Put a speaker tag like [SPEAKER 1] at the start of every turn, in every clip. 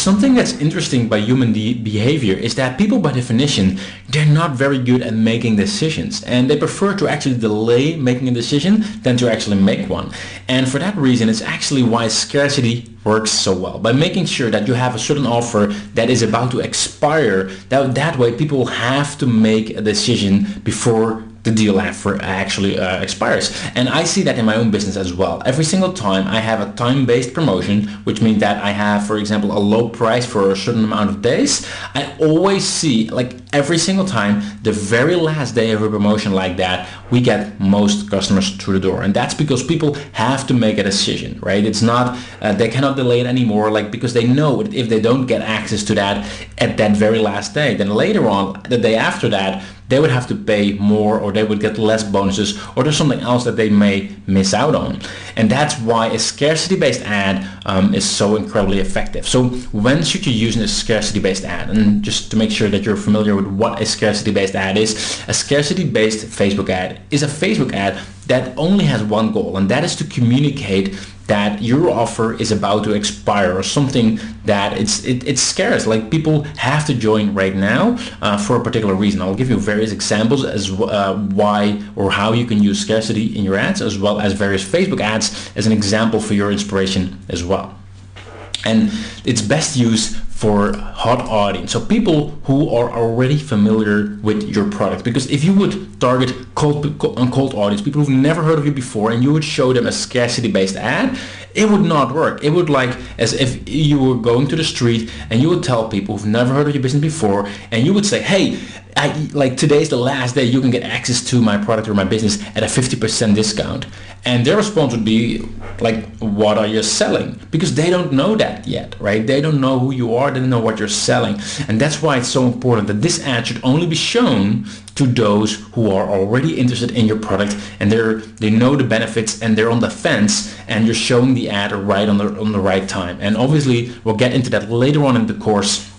[SPEAKER 1] something that's interesting by human behavior is that people, by definition, they're not very good at making decisions, and they prefer to actually delay making a decision than to actually make one. And for that reason, it's actually why scarcity works so well. By making sure that you have a certain offer that is about to expire, that way people have to make a decision before the deal actually expires. And I see that in my own business as well. Every single time I have a time-based promotion, which means that I have, for example, a low price for a certain amount of days, I always see, like every single time, the very last day of a promotion like that, we get most customers through the door. And that's because people have to make a decision, right? It's not, they cannot delay it anymore, like, because they know if they don't get access to that at that very last day, then later on, the day after that, they would have to pay more, or they would get less bonuses, or there's something else that they may miss out on. And that's why a scarcity-based ad is so incredibly effective. So when should you use a scarcity-based ad? And just to make sure that you're familiar with what a scarcity-based ad is, a scarcity-based Facebook ad is a Facebook ad that only has one goal, and that is to communicate that your offer is about to expire, or something that it's scarce, like people have to join right now for a particular reason. I'll give you various examples as why or how you can use scarcity in your ads, as well as various Facebook ads as an example for your inspiration as well. And it's best used for hot audience, so people who are already familiar with your product. Because if you would target cold audience, people who've never heard of you before, and you would show them a scarcity-based ad, it would not work. It would, like, as if you were going to the street and you would tell people who've never heard of your business before, and you would say, hey, like today's the last day you can get access to my product or my business at a 50% discount. And their response would be like, what are you selling? Because they don't know that yet, right? They don't know who you are, they don't know what you're selling. And that's why it's so important that this ad should only be shown to those who are already interested in your product, and they know the benefits and they're on the fence, and you're showing the ad right on the right time. And obviously we'll get into that later on in the course.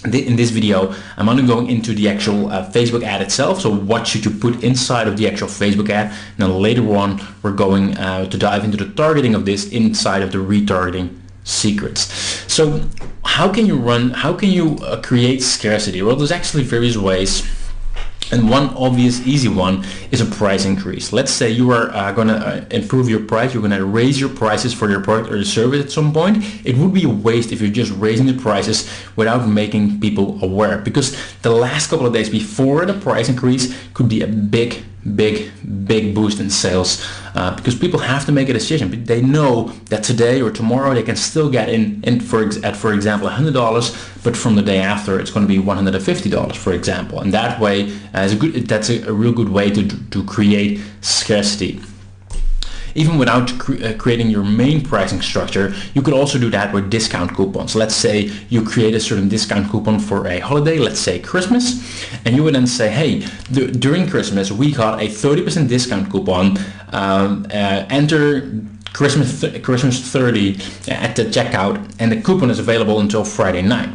[SPEAKER 1] In this video, I'm only going into the actual Facebook ad itself, so what should you put inside of the actual Facebook ad. Now later on we're going to dive into the targeting of this inside of the retargeting secrets. So how can you create scarcity? Well, there's actually various ways. And one obvious easy one is a price increase. Let's say you are going to improve your price, you're going to raise your prices for your product or your service at some point. It would be a waste if you're just raising the prices without making people aware, because the last couple of days before the price increase could be a big boost in sales, because people have to make a decision. But they know that today or tomorrow they can still get in for example $100, but from the day after it's going to be $150, for example. And that way that's a real good way to create scarcity. Even without creating your main pricing structure, you could also do that with discount coupons. Let's say you create a certain discount coupon for a holiday, let's say Christmas, and you would then say, hey, during Christmas we got a 30% discount coupon, enter Christmas 30 at the checkout, and the coupon is available until Friday night.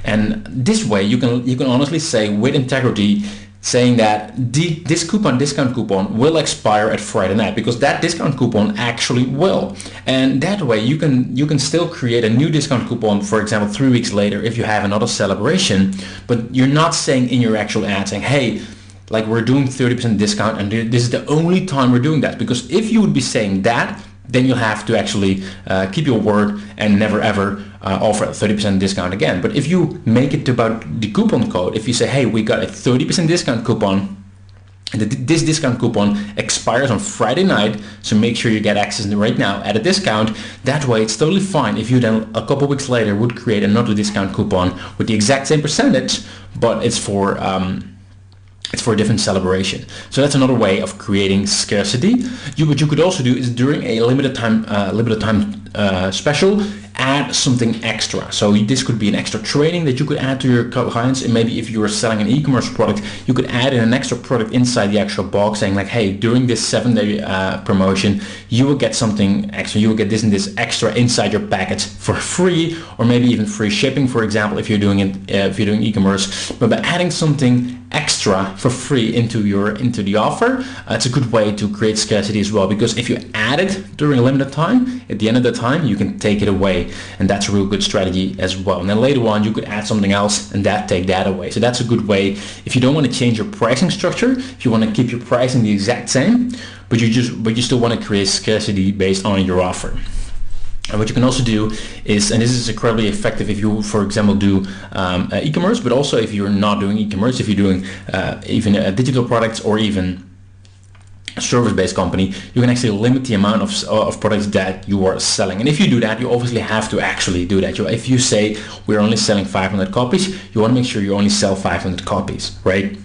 [SPEAKER 1] And this way you can honestly say with integrity, saying that this discount coupon will expire at Friday night, because that discount coupon actually will. And that way you can still create a new discount coupon, for example 3 weeks later if you have another celebration, but you're not saying in your actual ad saying, hey, like we're doing 30% discount and this is the only time we're doing that. Because if you would be saying that, then you'll have to actually keep your word and never ever offer a 30% discount again. But if you make it about the coupon code, if you say, hey, we got a 30% discount coupon, and this discount coupon expires on Friday night, so make sure you get access right now at a discount. That way it's totally fine if you then a couple weeks later would create another discount coupon with the exact same percentage, but it's for a different celebration. So that's another way of creating scarcity. What you could also do is during a limited time special, add something extra. So this could be an extra training that you could add to your clients, and maybe if you are selling an e-commerce product, you could add in an extra product inside the actual box, saying like, hey, during this 7-day promotion, you will get something extra. You will get this and this extra inside your package for free, or maybe even free shipping, for example, if you're doing e-commerce. But by adding something extra for free into the offer, it's a good way to create scarcity as well, because if you add it during a limited time, at the end of the time you can take it away delay, and that's a real good strategy as well. And then later on you could add something else and that take that away. So that's a good way if you don't want to change your pricing structure, if you want to keep your pricing the exact same, but you still want to create scarcity based on your offer. And what you can also do is, and this is incredibly effective if you, for example, do e-commerce, but also if you're not doing e-commerce, if you're doing even digital products or even a service-based company, you can actually limit the amount of products that you are selling. And if you do that, you obviously have to actually do that. If you say we're only selling 500 copies, you want to make sure you only sell 500 copies, right?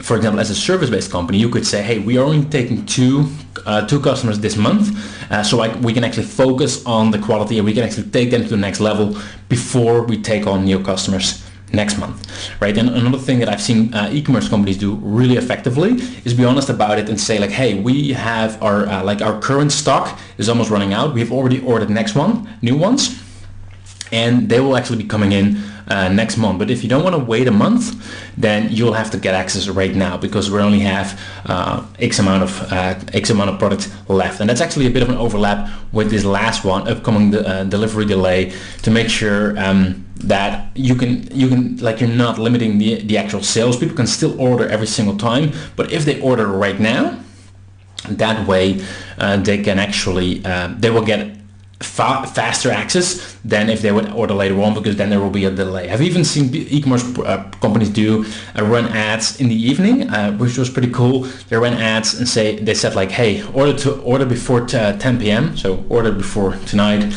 [SPEAKER 1] For example, as a service-based company, you could say, hey, we are only taking two customers this month, so we can actually focus on the quality and we can actually take them to the next level before we take on new customers next month, right? And another thing that I've seen e-commerce companies do really effectively is be honest about it and say like, hey, we have our current stock is almost running out. We've already ordered new ones, and they will actually be coming in next month. But if you don't want to wait a month, then you'll have to get access right now, because we only have X amount of product left. And that's actually a bit of an overlap with this last one, upcoming delivery delay, to make sure that you can like, you're not limiting the actual sales. People can still order every single time, but if they order right now, that way they can actually they will get faster access than if they would order later on, because then there will be a delay. I've even seen e-commerce companies do run ads in the evening, which was pretty cool. They ran ads and they said like, hey, order before 10 p.m. so order before tonight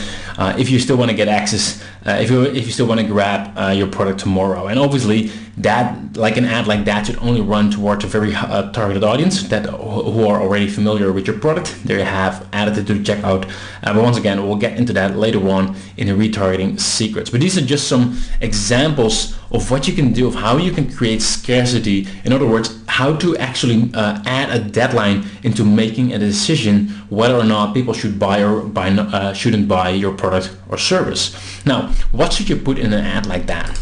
[SPEAKER 1] if you still want to get access, if you still want to grab your product tomorrow. And obviously that, like an ad like that, should only run towards a very targeted audience who are already familiar with your product. They have added it to the checkout, but once again, we'll get into that later on in the retargeting secrets. But these are just some examples of what you can do, of how you can create scarcity. In other words, how to actually add a deadline into making a decision whether or not people should buy or shouldn't buy your product or service. Now, what should you put in an ad like that?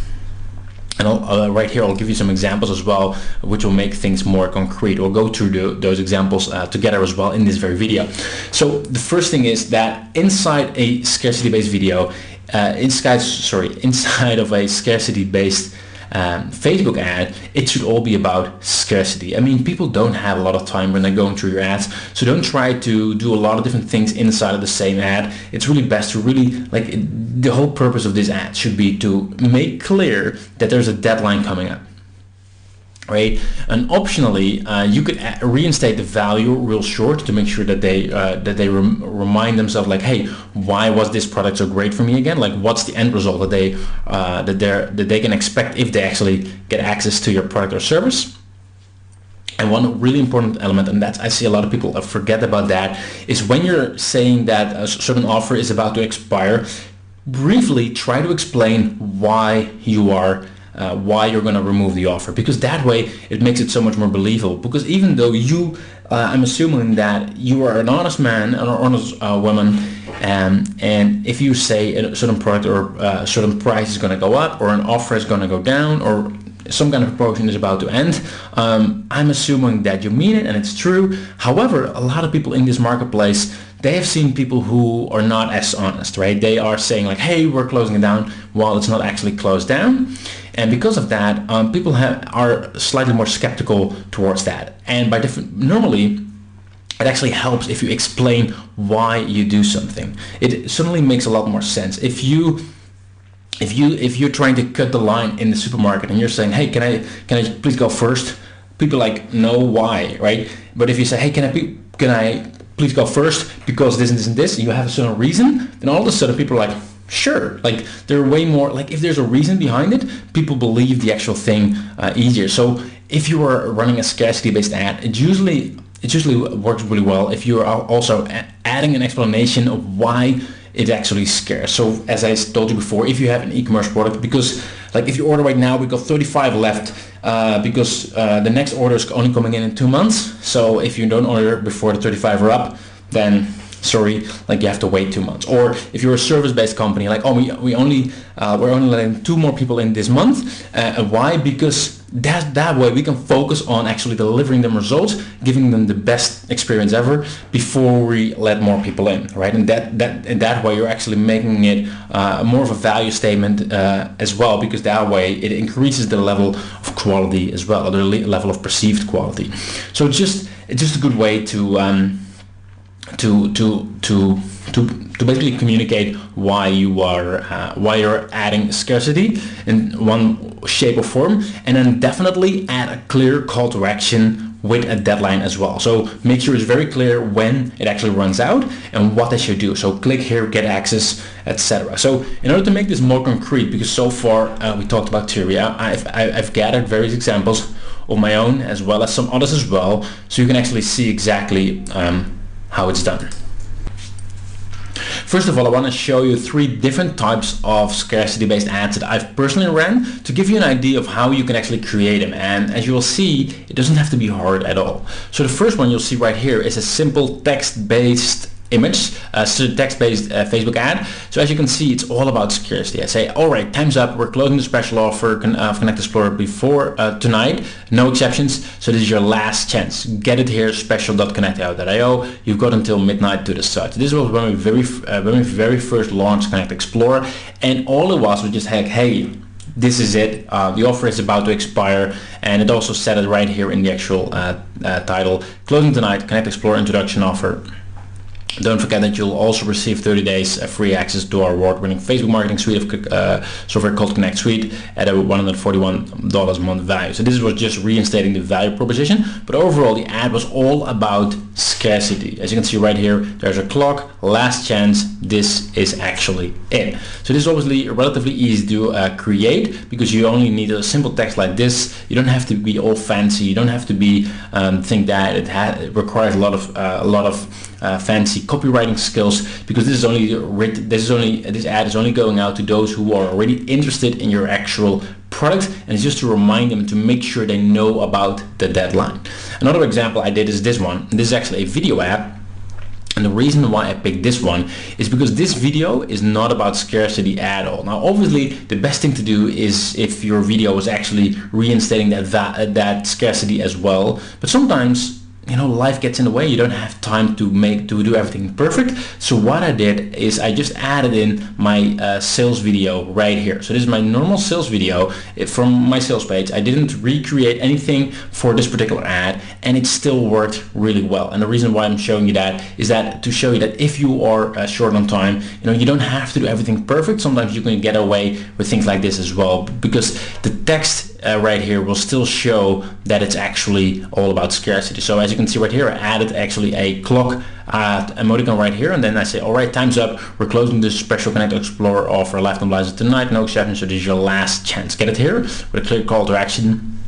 [SPEAKER 1] And right here I'll give you some examples as well, which will make things more concrete. We'll go through those examples together as well in this very video. So the first thing is that inside a scarcity-based video, inside of a scarcity-based Facebook ad, it should all be about scarcity. I mean, people don't have a lot of time when they're going through your ads, so don't try to do a lot of different things inside of the same ad. It's really best to the whole purpose of this ad should be to make clear that there's a deadline coming up, right? And optionally, you could reinstate the value real short to make sure that they remind themselves like, hey, why was this product so great for me again? Like, what's the end result that they can expect if they actually get access to your product or service? And one really important element, and that's, I see a lot of people forget about that, is when you're saying that a certain offer is about to expire, briefly try to explain why you're going to remove the offer, because that way it makes it so much more believable. Because even though I'm assuming that you are an honest man or an honest woman, and if you say a certain product or a certain price is going to go up, or an offer is going to go down, or some kind of promotion is about to end, I'm assuming that you mean it and it's true. However, a lot of people in this marketplace, they have seen people who are not as honest, right? They are saying like, hey, we're closing it down, while it's not actually closed down. And because of that, people are slightly more skeptical towards that. And normally, it actually helps if you explain why you do something. It suddenly makes a lot more sense. If you're trying to cut the line in the supermarket and you're saying, hey, can I please go first? People like know why, right? But if you say, hey, can I please go first because this and this and this, and you have a certain reason, then all of a sudden people are like, sure. Like, they're way more like, if there's a reason behind it, people believe the actual thing easier. So if you are running a scarcity-based ad, it usually works really well if you are also adding an explanation of why it's actually scarce. So as I told you before, if you have an e-commerce product, because like if you order right now, we got 35 left because the next order is only coming in 2 months. So if you don't order before the 35 are up, then sorry, like you have to wait 2 months. Or if you're a service-based company, like, oh, we're only letting 2 more people in this month. Why? Because that way we can focus on actually delivering them results, giving them the best experience ever before we let more people in, right? And that way you're actually making it more of a value statement as well, because that way it increases the level of quality as well, or the level of perceived quality. So it's just a good way to basically communicate why you're adding scarcity in one shape or form, and then definitely add a clear call to action with a deadline as well. So make sure it's very clear when it actually runs out and what they should do. So click here, get access, etc. So in order to make this more concrete, because so far we talked about theory, I've gathered various examples of my own as well as some others as well, so you can actually see exactly how it's done. First of all, I want to show you 3 different types of scarcity-based ads that I've personally ran to give you an idea of how you can actually create them. And as you will see, it doesn't have to be hard at all. So the first one you'll see right here is a simple text-based image, text-based Facebook ad. So as you can see, it's all about scarcity. I say, all right, time's up. We're closing the special offer of Connect Explorer before tonight. No exceptions. So this is your last chance. Get it here, special.connectio.io. You've got until midnight to decide. So this was when we very first launched Connect Explorer, and all it was just like, hey, this is it. The offer is about to expire, and it also said it right here in the actual title. Closing tonight, Connect Explorer introduction offer. Don't forget that you'll also receive 30 days free access to our award-winning Facebook marketing suite of software called Connect Suite at a $141 a month value. So this was just reinstating the value proposition, but overall the ad was all about scarcity. As you can see right here, there's a clock, last chance, this is actually it. So this is obviously relatively easy to create, because you only need a simple text like this. You don't have to be all fancy. You don't have to be think that it requires a lot of fancy copywriting skills, because this ad is only going out to those who are already interested in your actual product, and it's just to remind them to make sure they know about the deadline. Another example I did is this one. This is actually a video ad, and the reason why I picked this one is because this video is not about scarcity at all. Now obviously the best thing to do is if your video is actually reinstating that scarcity as well, but sometimes life gets in the way. You don't have time to do everything perfect. So what I did is I just added in my sales video right here. So this is my normal sales video from my sales page. I didn't recreate anything for this particular ad, and it still worked really well. And the reason why I'm showing you that is that to show you that if you are short on time, you don't have to do everything perfect. Sometimes you can get away with things like this as well, because the text right here will still show that it's actually all about scarcity. So as you can see right here, I added actually a clock emoticon right here, and then I say, all right, time's up. We're closing this special Connect Explorer offer lifetime license tonight. No exceptions. So this is your last chance. Get it here with a clear call to action.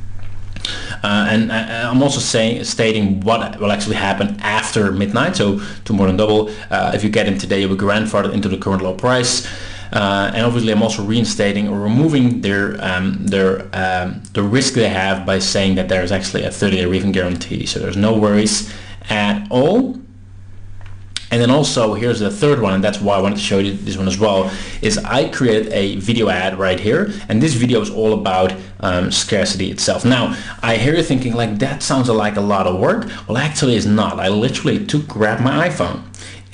[SPEAKER 1] And I'm also stating what will actually happen after midnight. So to more than double. If you get in today, you'll be grandfathered into the current low price. And obviously I'm also reinstating or removing the risk they have by saying that there's actually a 30-day refund guarantee. So there's no worries at all. And then also here's the third one, and that's why I wanted to show you this one as well, is I created a video ad right here, and this video is all about scarcity itself. Now I hear you thinking like, that sounds like a lot of work. Well, actually it's not. I literally grabbed my iPhone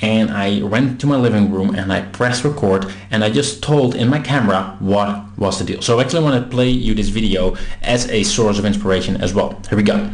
[SPEAKER 1] and I went to my living room and I pressed record, and I just told in my camera what was the deal. So I actually want to play you this video as a source of inspiration as well. Here we go.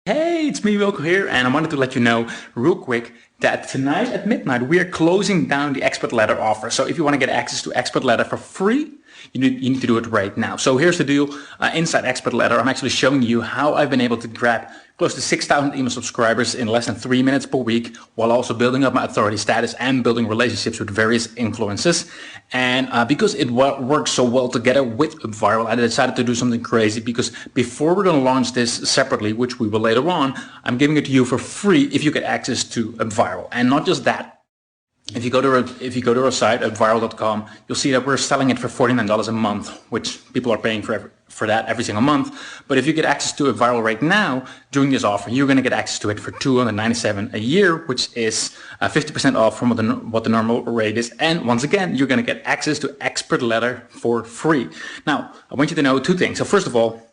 [SPEAKER 1] Hey, it's me, Wilco here, and I wanted to let you know real quick that tonight at midnight we are closing down the Expert Ladder offer. So if you want to get access to Expert Ladder for free, you need to do it right now. So here's the deal. Inside Expert Ladder, I'm actually showing you how I've been able to grab close to 6,000 email subscribers in less than 3 minutes per week, while also building up my authority status and building relationships with various influencers. And because it works so well together with UpViral, I decided to do something crazy, because before we're going to launch this separately, which we will later on, I'm giving it to you for free if you get access to UpViral. And not just that. If you go to our site at upviral.com, you'll see that we're selling it for $49 a month, which people are paying for for that every single month. But if you get access to it viral right now during this offer, you're going to get access to it for $297 a year, which is 50% off from what the normal rate is. And once again, you're going to get access to expert letter for free. Now, I want you to know two things. So first of all,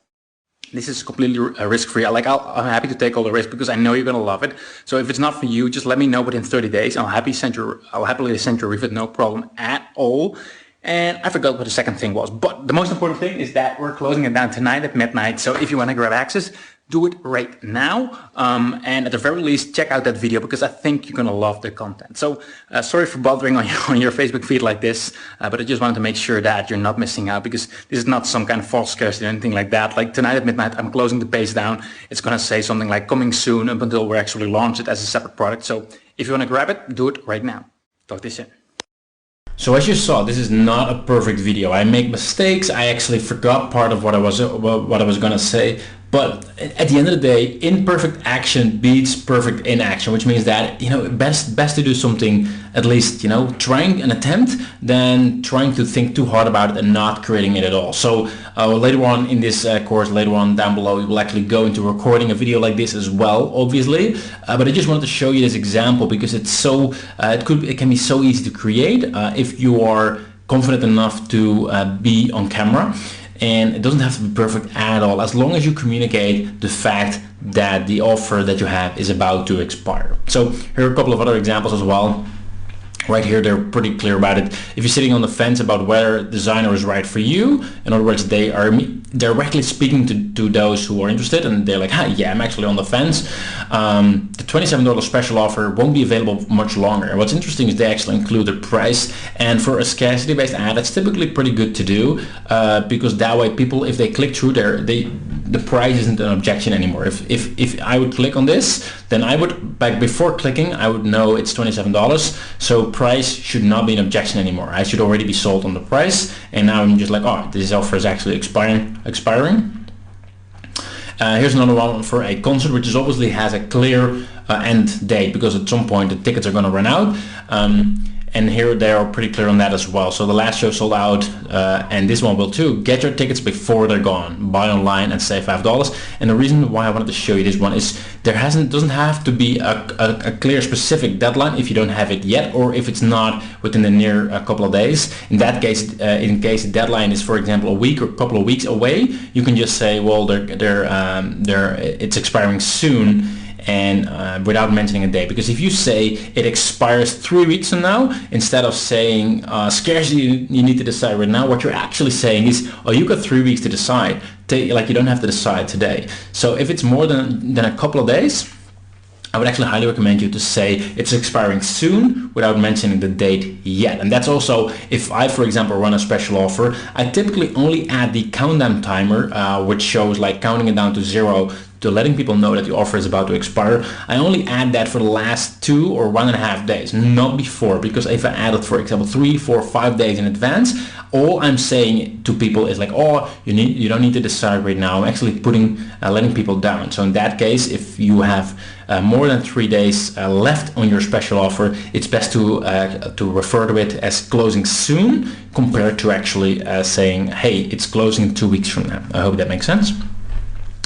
[SPEAKER 1] this is completely risk-free. I'm happy to take all the risk because I know you're going to love it. So if it's not for you, just let me know within 30 days. I'll happily send you a refund, no problem at all. And I forgot what the second thing was. But the most important thing is that we're closing it down tonight at midnight. So if you want to grab access, do it right now. And at the very least, check out that video because I think you're going to love the content. So sorry for bothering on your Facebook feed like this, but I just wanted to make sure that you're not missing out because this is not some kind of false scarcity or anything like that. Like tonight at midnight, I'm closing the page down. It's going to say something like coming soon up until we actually launch it as a separate product. So if you want to grab it, do it right now. Talk to you soon. So as you saw, this is not a perfect video. I make mistakes. I actually forgot part of what I was going to say. But at the end of the day, imperfect action beats perfect inaction, which means that, best to do something, at least, trying an attempt than trying to think too hard about it and not creating it at all. So later on in this course, later on down below, we will actually go into recording a video like this as well, obviously. But I just wanted to show you this example because it's so, it can be so easy to create if you are confident enough to be on camera. And it doesn't have to be perfect at all, as long as you communicate the fact that the offer that you have is about to expire. So here are a couple of other examples as well. Right here, they're pretty clear about it. If you're sitting on the fence about whether designer is right for you, in other words, they are directly speaking to those who are interested, and they're like, yeah, I'm actually on the fence. The $27 special offer won't be available much longer. And what's interesting is they actually include the price, and for a scarcity-based ad, it's typically pretty good to do because that way people, if they click through there, the price isn't an objection anymore. If I would click on this, then I would, back before clicking, I would know it's $27. So price should not be an objection anymore. I should already be sold on the price, and now I'm just like, oh, this offer is actually expiring. Here's another one for a concert, which is obviously has a clear end date because at some point the tickets are going to run out. And here they are pretty clear on that as well. So the last show sold out, and this one will too. Get your tickets before they're gone. Buy online and save $5. And the reason why I wanted to show you this one is doesn't have to be a clear specific deadline if you don't have it yet, or if it's not within the near couple of days. In that case, in case the deadline is, for example, a week or a couple of weeks away, you can just say, well, it's expiring soon. And without mentioning a date, because if you say it expires 3 weeks from now, instead of saying scarcity you need to decide right now, what you're actually saying is, oh, you got 3 weeks to decide. Like, you don't have to decide today. So if it's more than a couple of days, I would actually highly recommend you to say it's expiring soon without mentioning the date yet. And that's also, if I, for example, run a special offer, I typically only add the countdown timer, which shows like counting it down to 0 to letting people know that the offer is about to expire. I only add that for the last 2 or 1.5 days, not before, because if I add it, for example, 3, 4, 5 days in advance, all I'm saying to people is like, oh, you don't need to decide right now. I'm actually letting people down. So in that case, if you have more than 3 days left on your special offer, it's best to refer to it as closing soon compared to actually saying, hey, it's closing 2 weeks from now. I hope that makes sense.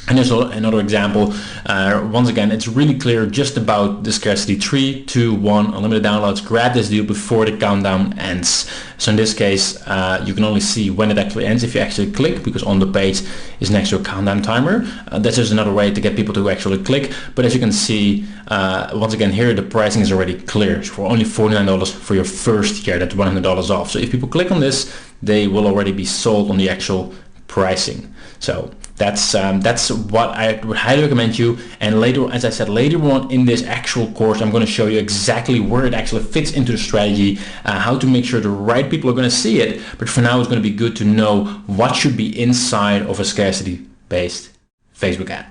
[SPEAKER 1] And there's another example. Once again, it's really clear just about the scarcity. 3, 2, 1, unlimited downloads. Grab this deal before the countdown ends. So in this case, you can only see when it actually ends if you actually click, because on the page is next to a countdown timer. That's just another way to get people to actually click. But as you can see, once again, here the pricing is already clear. For only $49 for your first year, that's $100 off. So if people click on this, they will already be sold on the actual pricing. So that's what I would highly recommend you. And later, as I said, later on in this actual course, I'm going to show you exactly where it actually fits into the strategy, how to make sure the right people are going to see it. But for now, it's going to be good to know what should be inside of a scarcity-based Facebook ad.